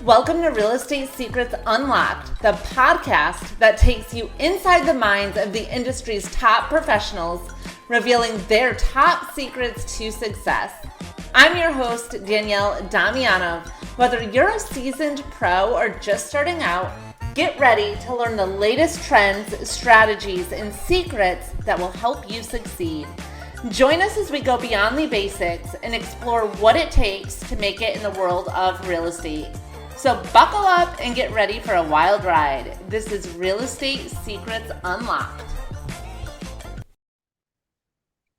Welcome to Real Estate Secrets Unlocked, the podcast that takes you inside the minds of the industry's top professionals, revealing their top secrets to success. I'm your host, Danielle Damianov. Whether you're a seasoned pro or just starting out, get ready to learn the latest trends, strategies, and secrets that will help you succeed. Join us as we go beyond the basics and explore what it takes to make it in the world of real estate. So buckle up and get ready for a wild ride. This is Real Estate Secrets Unlocked.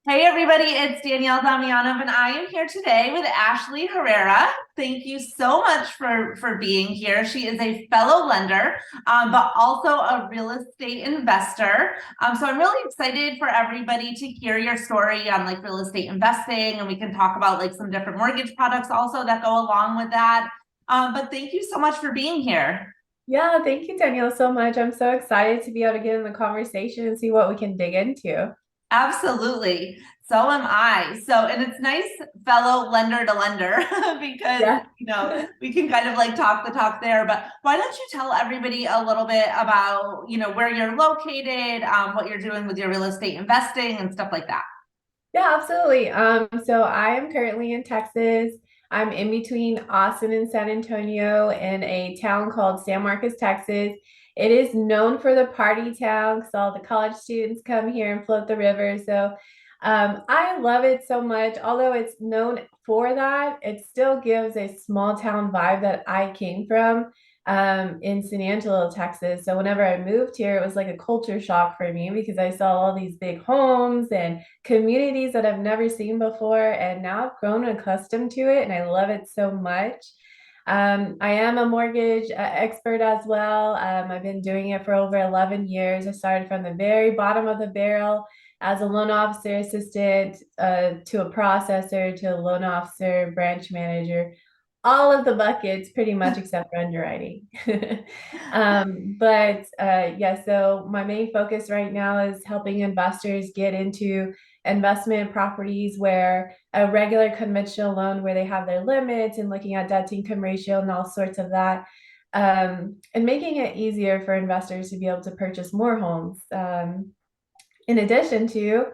Hey everybody, it's Danielle Damianov and I am here today with Ashley Herrera. Thank you so much for being here. She is a fellow lender, but also a real estate investor. So I'm really excited for everybody to hear your story on like real estate investing, and we can talk about like some different mortgage products also that go along with that. But thank you so much for being here. Yeah, thank you, Danielle, so much. I'm so excited to be able to get in the conversation and see what we can dig into. Absolutely. So am I. So, and it's nice fellow lender to lender because, Yeah. we can kind of like talk the talk there, but why don't you tell everybody a little bit about, where you're located, what you're doing with your real estate investing and stuff like that. Yeah, absolutely. So I am currently in Texas. I'm in between Austin and San Antonio in a town called San Marcos, Texas. It is known for the party town because all the college students come here and float the river. So I love it so much. Although it's known for that, it still gives a small town vibe that I came from in San Angelo, Texas. So whenever I moved here, it was like a culture shock for me because I saw all these big homes and communities that I've never seen before. And now I've grown accustomed to it and I love it so much. I am a mortgage expert as well. I've been doing it for over 11 years. I started from the very bottom of the barrel as a loan officer assistant to a processor to a loan officer, branch manager, all of the buckets pretty much except for underwriting. Yeah, so my main focus right now is helping investors get into investment properties where a regular conventional loan where they have their limits and looking at debt to income ratio and all sorts of that, and making it easier for investors to be able to purchase more homes. In addition to,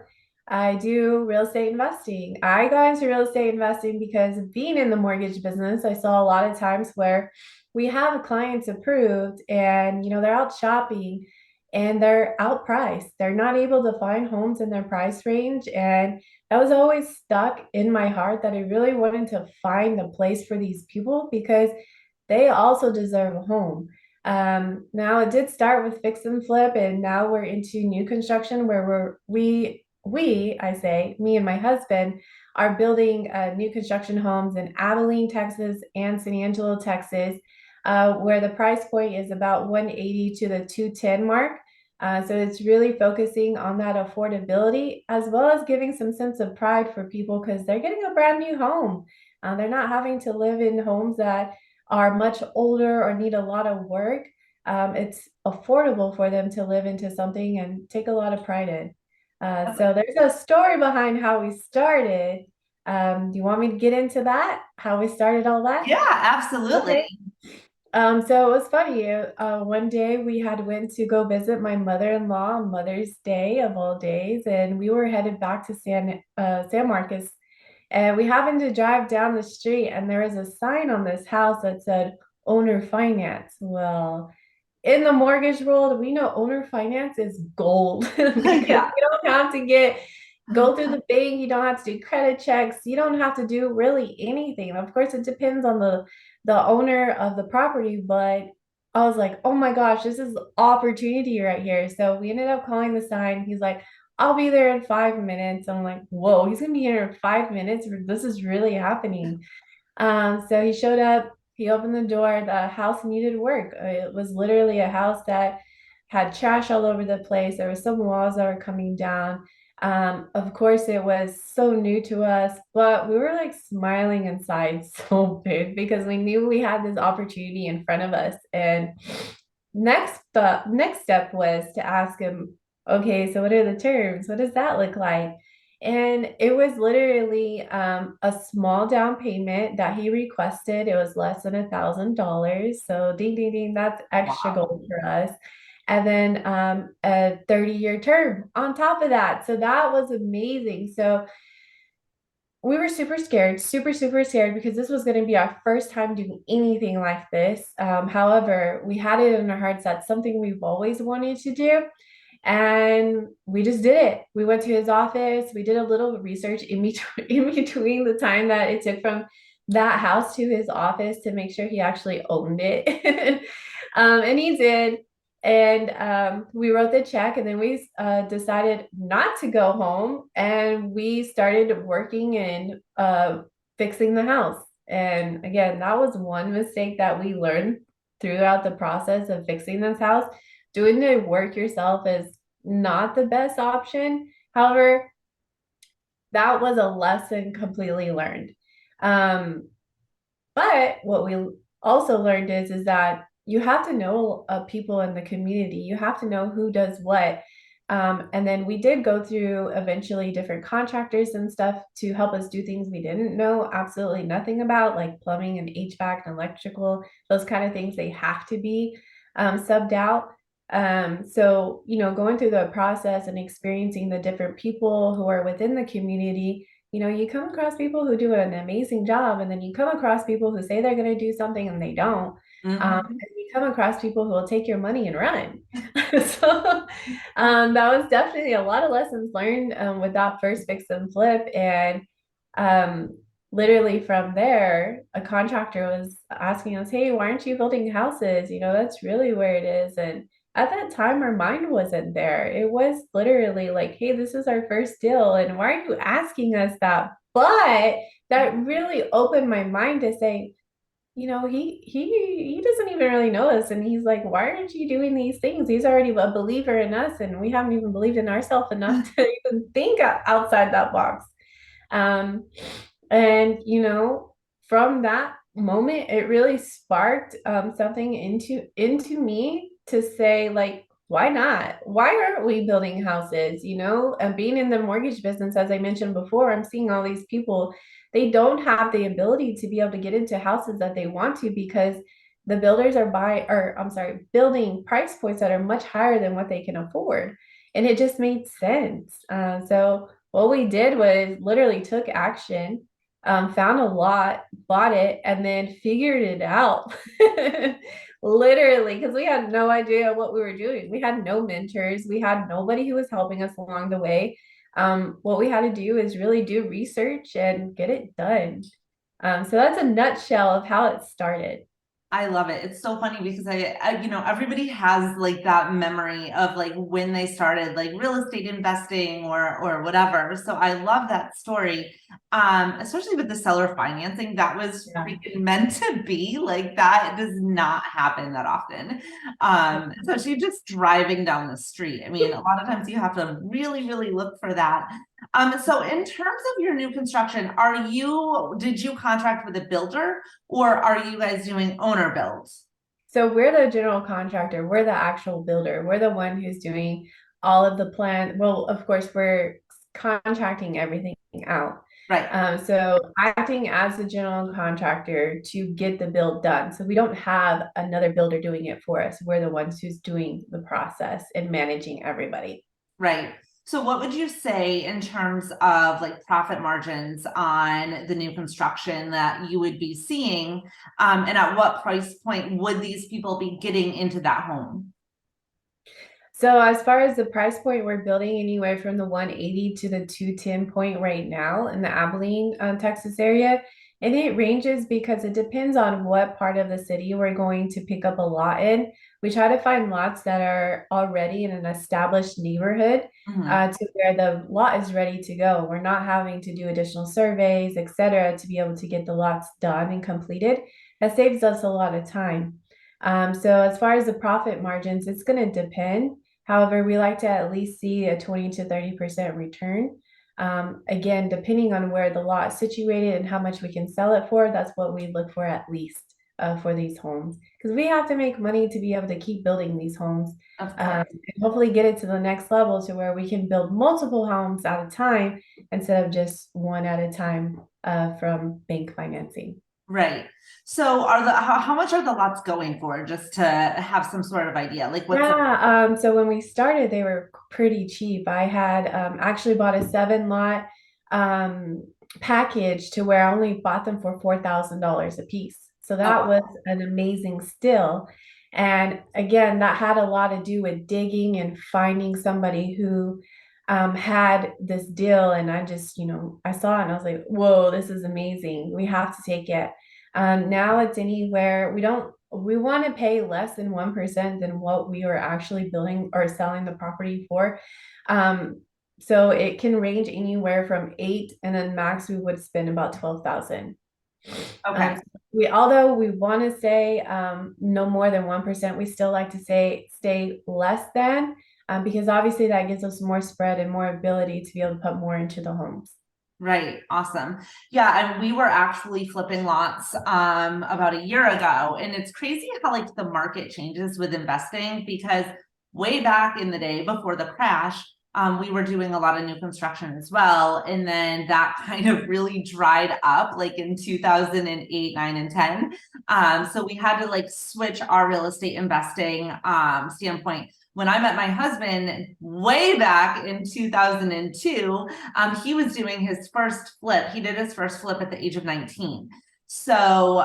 I do real estate investing. I got into real estate investing because being in the mortgage business, I saw a lot of times where we have clients approved and they're out shopping and they're outpriced. They're not able to find homes in their price range. And that was always stuck in my heart that I really wanted to find a place for these people because they also deserve a home. Now it did start with fix and flip, and now we're into new construction where I say, me and my husband are building new construction homes in Abilene, Texas and San Angelo, Texas, where the price point is about 180 to the 210 mark. So it's really focusing on that affordability as well as giving some sense of pride for people because they're getting a brand new home. They're not having to live in homes that are much older or need a lot of work. It's affordable for them to live into something and take a lot of pride in. So there's a story behind how we started. Do you want me to get into that? How we started all that? Yeah, absolutely. Okay. So it was funny. One day we had went to go visit my mother-in-law on Mother's Day of all days, and we were headed back to San Marcos, and we happened to drive down the street, and there was a sign on this house that said owner finance. Well, in the mortgage world, we know owner finance is gold because Yeah. you don't have to go through the bank, you don't have to do credit checks, you don't have to do really anything. Of course, it depends on the owner of the property, but I was like, oh my gosh, this is opportunity right here. So we ended up calling the sign. He's like, I'll be there in 5 minutes. I'm like, whoa, he's gonna be here in 5 minutes. This is really happening. So he showed up, he opened the door, the house needed work. It was literally a house that had trash all over the place. There were some walls that were coming down. Of course, it was so new to us, but we were like smiling inside so big because we knew we had this opportunity in front of us. And next step was to ask him, okay, so what are the terms? What does that look like? And it was literally a small down payment that he requested. It was less than $1,000. So ding, ding, ding, that's extra Wow. gold for us. And then a 30-year term on top of that. So that was amazing. So we were super scared, super, super scared because this was going to be our first time doing anything like this. However, we had it in our hearts that's something we've always wanted to do. And we just did it. We went to his office. We did a little research in between the time that it took from that house to his office to make sure he actually owned it. And he did. And we wrote the check, and then we decided not to go home. And we started working and fixing the house. And again, that was one mistake that we learned throughout the process of fixing this house. Doing the work yourself is not the best option. However, that was a lesson completely learned. Um, but what we also learned is that you have to know people in the community. You have to know who does what. And then we did go through eventually different contractors and stuff to help us do things we didn't know absolutely nothing about, like plumbing and HVAC and electrical, those kind of things. They have to be subbed out. So, going through the process and experiencing the different people who are within the community, you come across people who do an amazing job, and then you come across people who say they're going to do something and they don't. Mhm. And you come across people who will take your money and run. So that was definitely a lot of lessons learned with that first fix and flip. And um, literally from there, a contractor was asking us, "Hey, why aren't you building houses? That's really where it is." And at that time, our mind wasn't there. It was literally like, "Hey, this is our first deal, and why are you asking us that?" But that really opened my mind to say, he doesn't even really know us, and he's like, "Why aren't you doing these things? He's already a believer in us, and we haven't even believed in ourselves enough to even think outside that box." Um, and from that moment, it really sparked something into me to say, like, why not? Why aren't we building houses? And being in the mortgage business, as I mentioned before, I'm seeing all these people, they don't have the ability to be able to get into houses that they want to because the builders are building price points that are much higher than what they can afford. And it just made sense. So what we did was literally took action, found a lot, bought it, and then figured it out. Literally, because we had no idea what we were doing. We had no mentors. We had nobody who was helping us along the way. What we had to do is really do research and get it done. So that's a nutshell of how it started. I love it. It's so funny because everybody has like that memory of like when they started like real estate investing or whatever. So I love that story. Especially with the seller financing, that was Yeah. freaking meant to be. Like that does not happen that often. Especially just driving down the street. I mean, a lot of times you have to really, really look for that. So in terms of your new construction, did you contract with a builder? Or are you guys doing owner builds? So we're the general contractor. We're the actual builder. We're the one who's doing all of the plan. Well, of course, we're contracting everything out. Right. So acting as the general contractor to get the build done. So we don't have another builder doing it for us. We're the ones who's doing the process and managing everybody. Right. So what would you say in terms of like profit margins on the new construction that you would be seeing? And at what price point would these people be getting into that home? So as far as the price point, we're building anywhere from the 180 to the 210 point right now in the Abilene, Texas area. And it ranges because it depends on what part of the city we're going to pick up a lot in. We try to find lots that are already in an established neighborhood Mhm. to where the lot is ready to go. We're not having to do additional surveys, et cetera, to be able to get the lots done and completed. That saves us a lot of time. So as far as the profit margins, it's going to depend. However, we like to at least see a 20 to 30% return. Again, depending on where the lot is situated and how much we can sell it for, that's what we look for at least. for these homes because we have to make money to be able to keep building these homes, Of course. and hopefully get it to the next level to where we can build multiple homes at a time instead of just one at a time from bank financing. Right. So are how much are the lots going for, just to have some sort of idea? Like what's the Yeah, so when we started, they were pretty cheap. I had actually bought a 7 lot um, package to where I only bought them for $4,000 a piece. So that oh was an amazing steal. And again, that had a lot to do with digging and finding somebody who had this deal. And I just, I saw it and I was like, whoa, this is amazing. We have to take it. Now it's anywhere we want to pay less than 1% than what we are actually building or selling the property for. Um, so it can range anywhere from 8 and then max we would spend about 12,000. okay. Although we want to say no more than 1%, we still like to say stay less than because obviously that gives us more spread and more ability to be able to put more into the homes. Right. Awesome. Yeah, and we were actually flipping lots about a year ago, and it's crazy how like the market changes with investing, because way back in the day before the crash, we were doing a lot of new construction as well, and then that kind of really dried up like in 2008, 9 and 10. So we had to like switch our real estate investing standpoint. When I met my husband way back in 2002, he was doing his first flip. He did his first flip at the age of 19. So,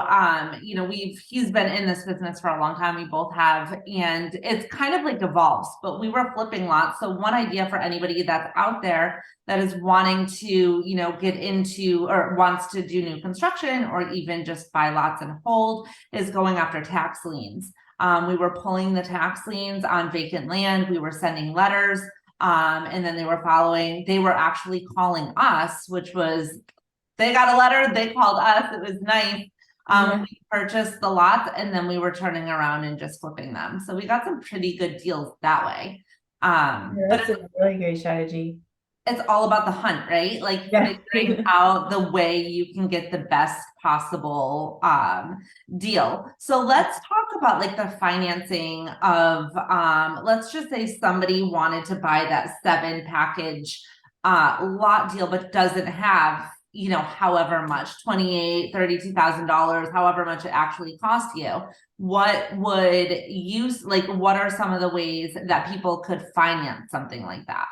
he's been in this business for a long time. We both have, and it's kind of like evolves, but we were flipping lots. So one idea for anybody that's out there that is wanting to, get into or wants to do new construction or even just buy lots and hold is going after tax liens. We were pulling the tax liens on vacant land. We were sending letters. And then they were actually calling us, which was, they got a letter, they called us. It was nice. Yeah. We purchased the lots and then we were turning around and just flipping them. So we got some pretty good deals that way. Yeah, But that's a really great strategy. it's all about the hunt, right? Like Yeah. figuring out the way you can get the best possible deal. So let's talk about like the financing of let's just say somebody wanted to buy that 7 package lot deal, but doesn't have, however much, $32,000, however much it actually cost you. What what are some of the ways that people could finance something like that?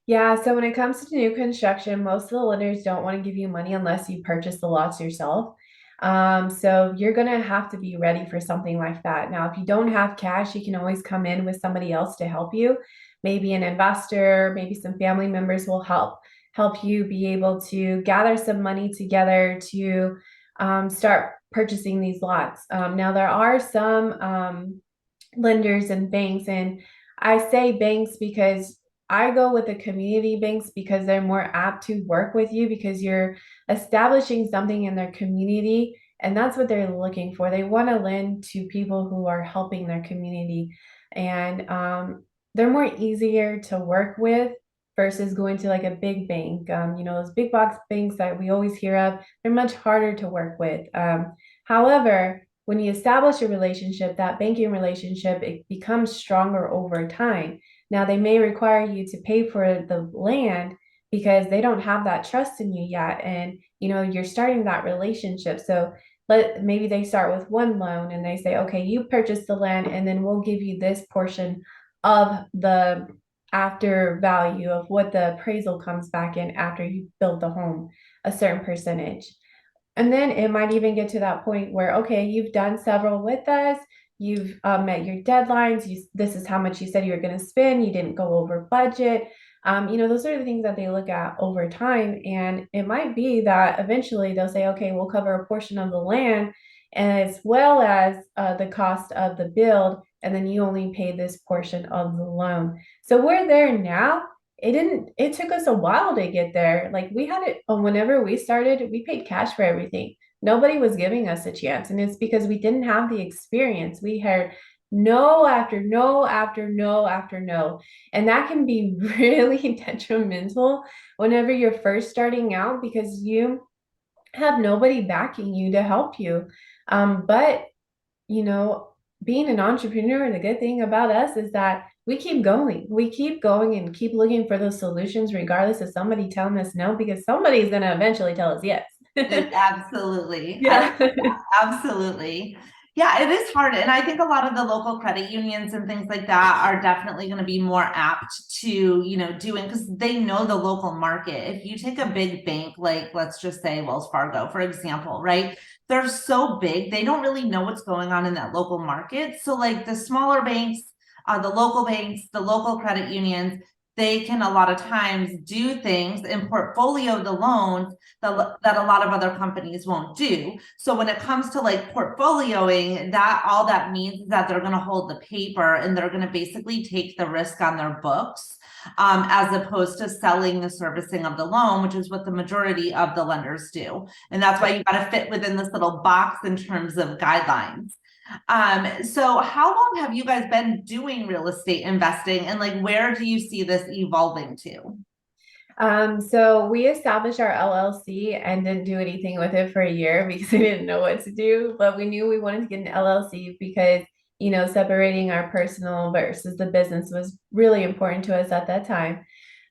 Yeah, so when it comes to new construction, most of the lenders don't want to give you money unless you purchase the lots yourself. So you're going to have to be ready for something like that. Now, if you don't have cash, you can always come in with somebody else to help you. Maybe an investor, maybe some family members will help you be able to gather some money together to start purchasing these lots. Now, there are some lenders and banks, and I say banks because I go with the community banks because they're more apt to work with you because you're establishing something in their community, and that's what they're looking for. They want to lend to people who are helping their community, and they're more easier to work with versus going to like a big bank. Those big box banks that we always hear of, they're much harder to work with. However, when you establish a relationship, that banking relationship, it becomes stronger over time. Now, they may require you to pay for the land because they don't have that trust in you yet. And, you're starting that relationship. So maybe they start with one loan and they say, okay, you purchase the land and then we'll give you this portion of the after value of what the appraisal comes back in after you build the home, a certain percentage. And then it might even get to that point where, okay, you've done several with us, you've met your deadlines, this is how much you said you were going to spend, you didn't go over budget. Those are the things that they look at over time. And it might be that eventually they'll say, okay, we'll cover a portion of the land and as well as the cost of the build, and then you only pay this portion of the loan. So we're there now. It took us a while to get there. Like we had it whenever we started, we paid cash for everything. Nobody was giving us a chance. And it's because we didn't have the experience. We heard no after no after no after no. And that can be really detrimental whenever you're first starting out because you have nobody backing you to help you. But you know, being an entrepreneur, the good thing about us is that we keep going. We keep going and keep looking for those solutions, regardless of somebody telling us no, because somebody's going to eventually tell us yes. Absolutely. I love Yeah. that. Absolutely. Yeah, it is hard. And I think a lot of the local credit unions and things like that are definitely going to be more apt to, doing because they know the local market. If you take a big bank, like let's just say Wells Fargo, for example, right? They're so big, they don't really know what's going on in that local market. So, like the smaller banks, the local credit unions, they can a lot of times do things and portfolio the loans that a lot of other companies won't do. So when it comes to like portfolioing, that all that means is that they're going to hold the paper and they're going to basically take the risk on their books, as opposed to selling the servicing of the loan, which is what the majority of the lenders do. And that's why you got to fit within this little box in terms of guidelines. So how long have you guys been doing real estate investing, and like where do you see this evolving to? So we established our LLC and didn't do anything with it for a year because we didn't know what to do, but we knew we wanted to get an LLC because, separating our personal versus the business was really important to us at that time.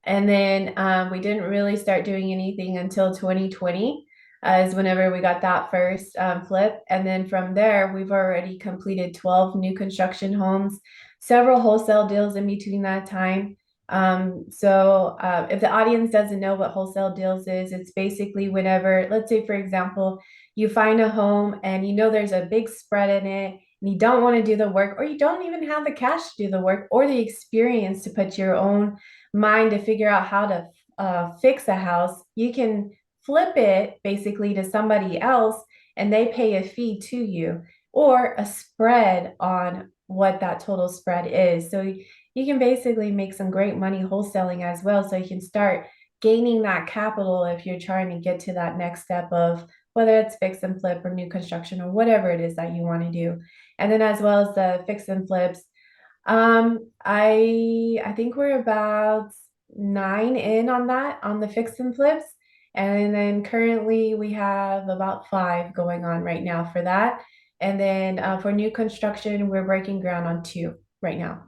And then we didn't really start doing anything until 2020, is whenever we got that first flip. And then from there, we've already completed 12 new construction homes, several wholesale deals in between that time. If the audience doesn't know what wholesale deals is, it's basically whenever, let's say, for example, you find a home and there's a big spread in it and you don't want to do the work, or you don't even have the cash to do the work or the experience to put your own mind to figure out how to fix a house, you can flip it basically to somebody else and they pay a fee to you or a spread on what that total spread is. So you can basically make some great money wholesaling as well. So you can start gaining that capital if you're trying to get to that next step of whether it's fix and flip or new construction or whatever it is that you want to do. And then as well as the fix and flips, I think we're about 9 in on that on the fix and flips. And then currently we have about 5 going on right now for that. And then for new construction, we're breaking ground on 2 right now.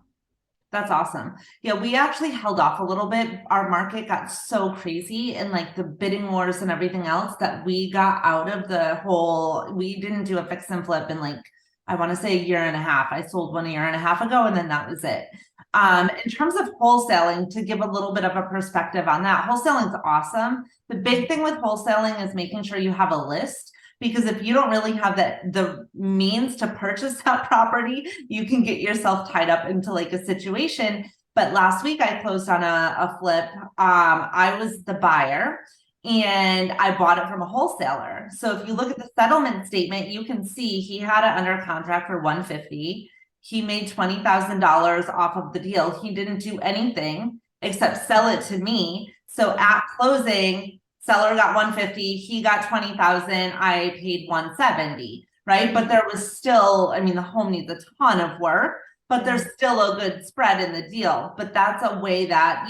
That's awesome. Yeah, we actually held off a little bit. Our market got so crazy and like the bidding wars and everything else that we got out of we didn't do a fix and flip in like, I want to say a year and a half. I sold one a year and a half ago and then that was it. In terms of wholesaling, to give a little bit of a perspective on that, wholesaling is awesome. The big thing with wholesaling is making sure you have a list, because if you don't really have the means to purchase that property, you can get yourself tied up into like a situation. But last week I closed on a flip. I was the buyer and I bought it from a wholesaler. So if you look at the settlement statement, you can see he had it under contract for 150. He made $20,000 off of the deal. He didn't do anything except sell it to me. So at closing, seller got 150, he got 20,000, I paid 170, right? But there was still, I mean, the home needs a ton of work, but there's still a good spread in the deal. But that's a way that,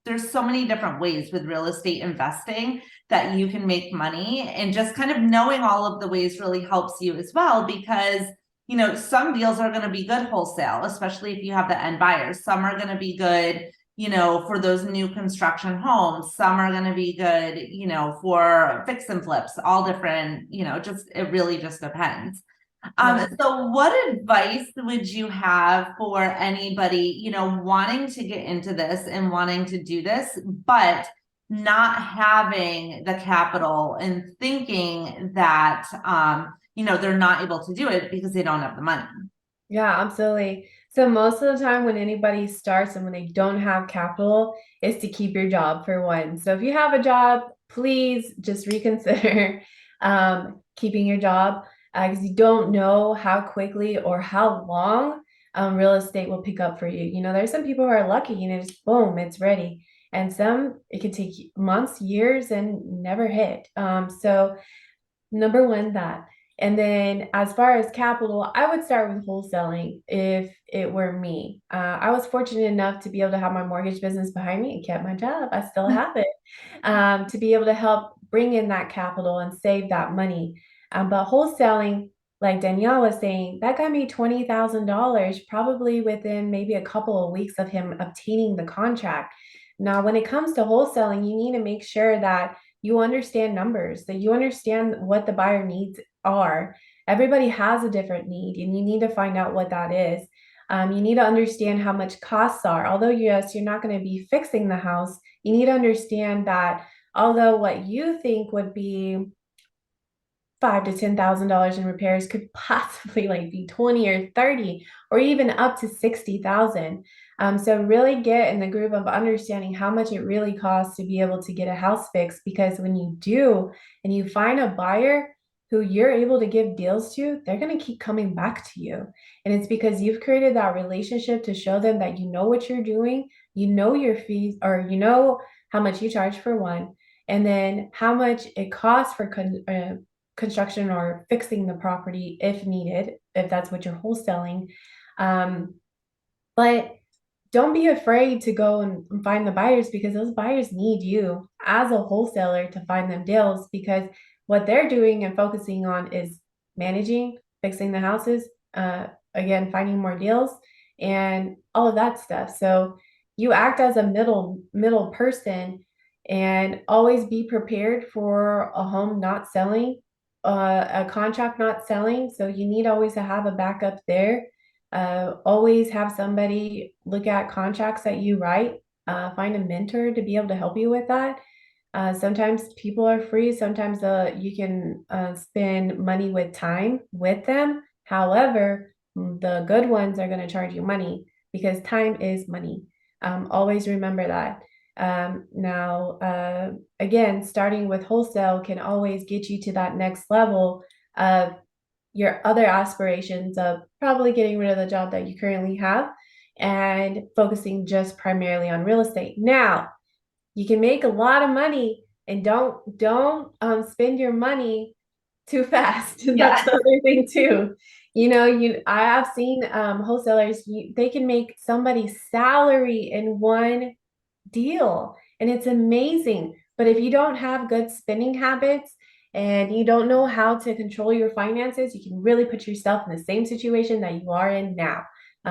there's so many different ways with real estate investing that you can make money, and just kind of knowing all of the ways really helps you as well, because some deals are going to be good wholesale, especially if you have the end buyers. Some are going to be good, for those new construction homes. Some are going to be good, for fix and flips, all different, it really just depends. So what advice would you have for anybody, wanting to get into this and wanting to do this, but not having the capital and thinking that, they're not able to do it because they don't have the money? Yeah, absolutely. So most of the time when anybody starts and when they don't have capital is to keep your job for one. So if you have a job, please just reconsider keeping your job because you don't know how quickly or how long real estate will pick up for you. There's some people who are lucky and it's boom, it's ready. And some it could take months, years, and never hit. So number one, that. And then as far as capital, I would start with wholesaling if it were me. I was fortunate enough to be able to have my mortgage business behind me and kept my job. I still have it to be able to help bring in that capital and save that money. But wholesaling, like Danielle was saying, that got me $20,000 probably within maybe a couple of weeks of him obtaining the contract. Now, when it comes to wholesaling, you need to make sure that you understand numbers, that you understand what the buyer needs are. Everybody has a different need, and you need to find out what that is. You need to understand how much costs are. Although, yes, you're not going to be fixing the house, you need to understand that although what you think would be $5,000 to $10,000 in repairs could possibly like be 20 or 30 or even up to 60,000. So really get in the groove of understanding how much it really costs to be able to get a house fixed, because when you do and you find a buyer who you're able to give deals to, they're going to keep coming back to you. And it's because you've created that relationship to show them that you know what you're doing, you know your fees, or you know how much you charge for one, and then how much it costs for construction or fixing the property if needed, if that's what you're wholesaling. Um, but don't be afraid to go and find the buyers, because those buyers need you as a wholesaler to find them deals, because what they're doing and focusing on is managing, fixing the houses, again, finding more deals and all of that stuff. So you act as a middle person, and always be prepared for a home not selling, a contract not selling. So you need always to have a backup there. Always have somebody look at contracts that you write. Find a mentor to be able to help you with that. Sometimes people are free. Sometimes you can spend money with time with them. However, the good ones are going to charge you money, because time is money. Always remember that. Now, again, starting with wholesale can always get you to that next level of your other aspirations of probably getting rid of the job that you currently have and focusing just primarily on real estate. Now, you can make a lot of money, and don't spend your money too fast. That's Yeah. the other thing too. I have seen wholesalers, they can make somebody's salary in one deal, and it's amazing. But if you don't have good spending habits and you don't know how to control your finances, you can really put yourself in the same situation that you are in now.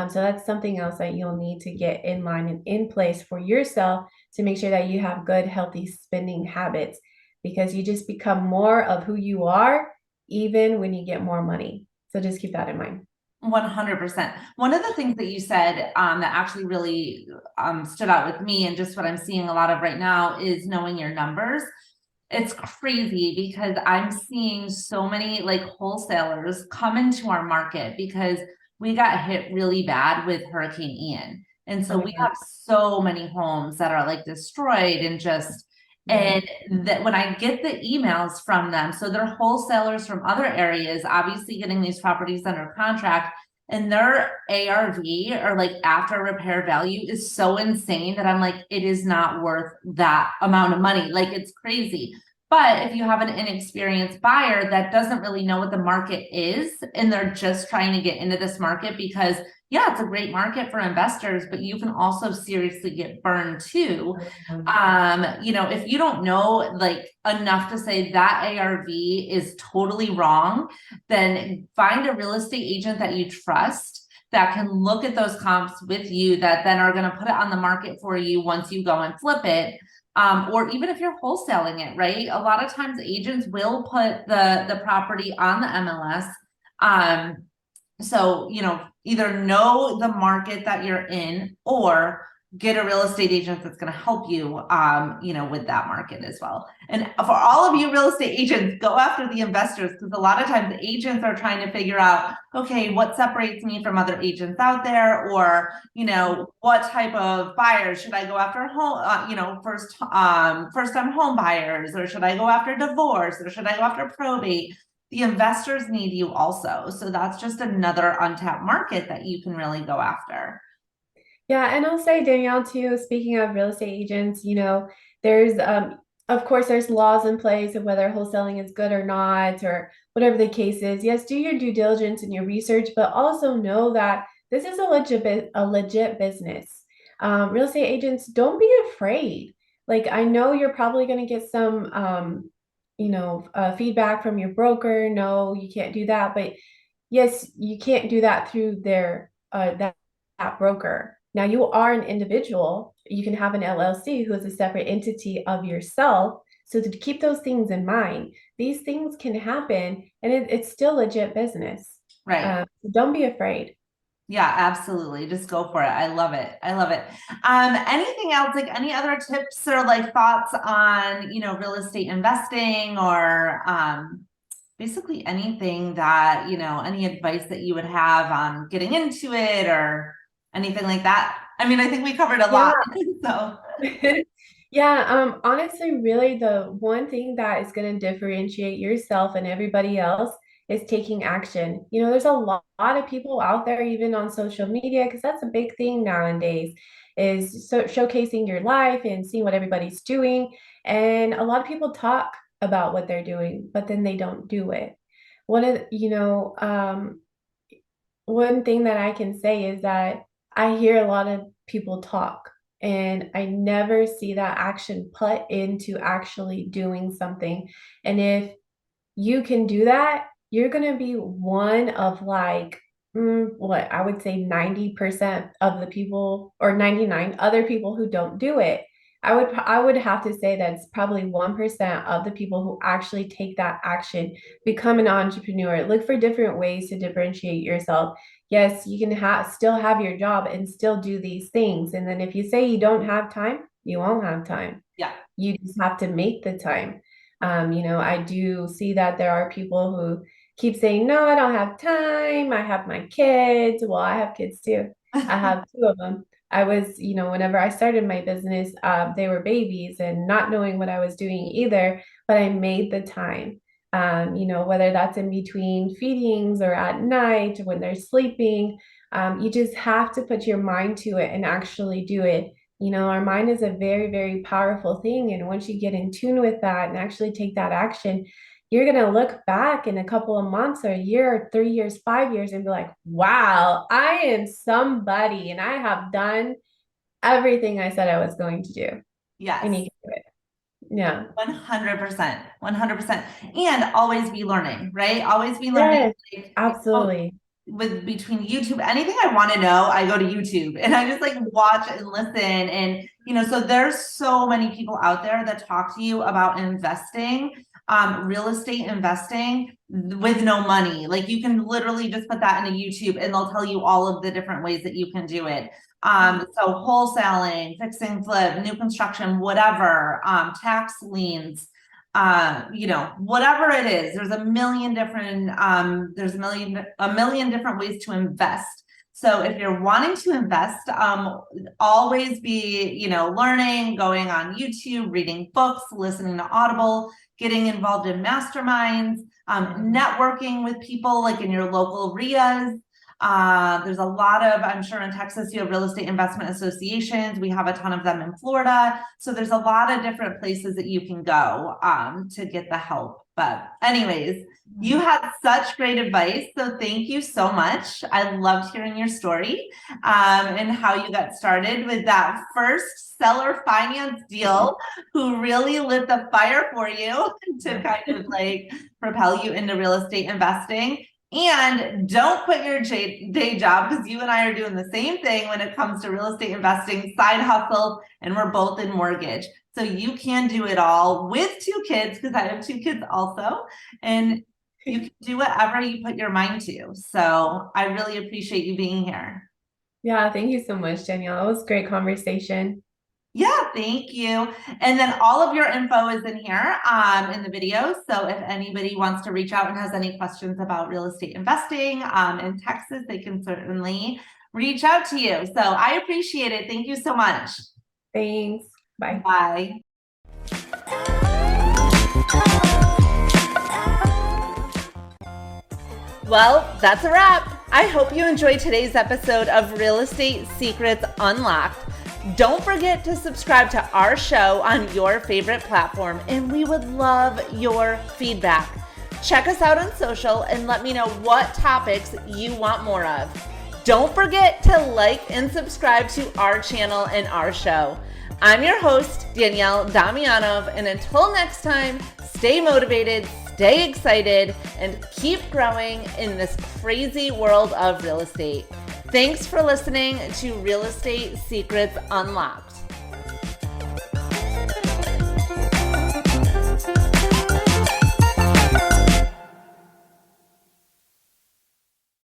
So that's something else that you'll need to get in line and in place for yourself to make sure that you have good, healthy spending habits, because you just become more of who you are even when you get more money. So just keep that in mind. 100%. One of the things that you said that actually really stood out with me, and just what I'm seeing a lot of right now, is knowing your numbers. It's crazy because I'm seeing so many like wholesalers come into our market because we got hit really bad with Hurricane Ian. And so Oh, we yeah. have so many homes that are like destroyed and just, Yeah. and that when I get the emails from them, so they're wholesalers from other areas, obviously getting these properties under contract, and their ARV, or like after repair value, is so insane that I'm like, it is not worth that amount of money. Like, it's crazy. But if you have an inexperienced buyer that doesn't really know what the market is, and they're just trying to get into this market because, yeah, it's a great market for investors, but you can also seriously get burned too. If you don't know like enough to say that ARV is totally wrong, then find a real estate agent that you trust that can look at those comps with you, that then are going to put it on the market for you once you go and flip it. Or even if you're wholesaling it, right? A lot of times agents will put the property on the MLS. So, either know the market that you're in, or get a real estate agent that's going to help you, with that market as well. And for all of you real estate agents, go after the investors, because a lot of times the agents are trying to figure out, okay, what separates me from other agents out there, or, what type of buyers should I go after? First time home buyers, or should I go after divorce, or should I go after probate? The investors need you also. So that's just another untapped market that you can really go after. Yeah, and I'll say, Danielle, too, speaking of real estate agents, there's of course there's laws in place of whether wholesaling is good or not, or whatever the case is. Yes, do your due diligence and your research, but also know that this is a legit business. Real estate agents, don't be afraid. Like, I know you're probably going to get some feedback from your broker. No, you can't do that, but yes, you can't do that through that broker. Now you are an individual. You can have an LLC who is a separate entity of yourself. So to keep those things in mind, these things can happen, and it's still legit business. Right. So don't be afraid. Yeah, absolutely. Just go for it. I love it. I love it. Anything else, like any other tips or like thoughts on, real estate investing or basically anything that, any advice that you would have on getting into it or anything like that? I mean, I think we covered a Yeah. lot. So, Yeah, honestly, really the one thing that is going to differentiate yourself and everybody else is taking action. There's a lot of people out there, even on social media, because that's a big thing nowadays, is showcasing your life and seeing what everybody's doing. And a lot of people talk about what they're doing, but then they don't do it. One of, one thing that I can say is that I hear a lot of people talk and I never see that action put into actually doing something. And if you can do that, you're going to be one of like, what I would say 90% of the people or 99 other people who don't do it. I would have to say that it's probably 1% of the people who actually take that action, become an entrepreneur, look for different ways to differentiate yourself. Yes, you can still have your job and still do these things. And then if you say you don't have time, you won't have time. yeah. You just have to make the time. I do see that there are people who keep saying, no, I don't have time. I have my kids. Well, I have kids too. I have two of them. I was, whenever I started my business, they were babies and not knowing what I was doing either, but I made the time. Whether that's in between feedings or at night when they're sleeping, you just have to put your mind to it and actually do it. Our mind is a very, very powerful thing. And once you get in tune with that and actually take that action, you're going to look back in a couple of months or a year or 3 years, 5 years and be like, wow, I am somebody and I have done everything I said I was going to do. And Yes. you can do it. Yeah. 100%, 100%. And always be learning, right? Always be learning. Yes, Like, absolutely. with between YouTube, anything I want to know, I go to YouTube and I just like watch and listen. And, so there's so many people out there that talk to you about investing, real estate investing with no money. Like you can literally just put that into YouTube and they'll tell you all of the different ways that you can do it. So wholesaling, fixing flip, new construction, whatever, tax liens, whatever it is, there's a million different, different ways to invest. So if you're wanting to invest, always be, learning, going on YouTube, reading books, listening to Audible, getting involved in masterminds, networking with people like in your local RIAs. There's a lot of, I'm sure in Texas, you have real estate investment associations. We have a ton of them in Florida. So there's a lot of different places that you can go to get the help. But anyways, you had such great advice. So thank you so much. I loved hearing your story and how you got started with that first seller finance deal who really lit the fire for you to kind of like propel you into real estate investing. And don't quit your day job because you and I are doing the same thing when it comes to real estate investing, side hustle, and we're both in mortgage. So you can do it all with 2 kids because I have 2 kids also. And you can do whatever you put your mind to. So I really appreciate you being here. Yeah, thank you so much, Danielle. It was a great conversation. Yeah, thank you. And then all of your info is in here in the video. So if anybody wants to reach out and has any questions about real estate investing in Texas, they can certainly reach out to you. So I appreciate it. Thank you so much. Thanks. Bye. Bye. Well, that's a wrap. I hope you enjoyed today's episode of Real Estate Secrets Unlocked. Don't forget to subscribe to our show on your favorite platform, and we would love your feedback. Check us out on social and let me know what topics you want more of. Don't forget to like and subscribe to our channel and our show. I'm your host, Danielle Damianov, and until next time, stay motivated, stay excited, and keep growing in this crazy world of real estate. Thanks for listening to Real Estate Secrets Unlocked.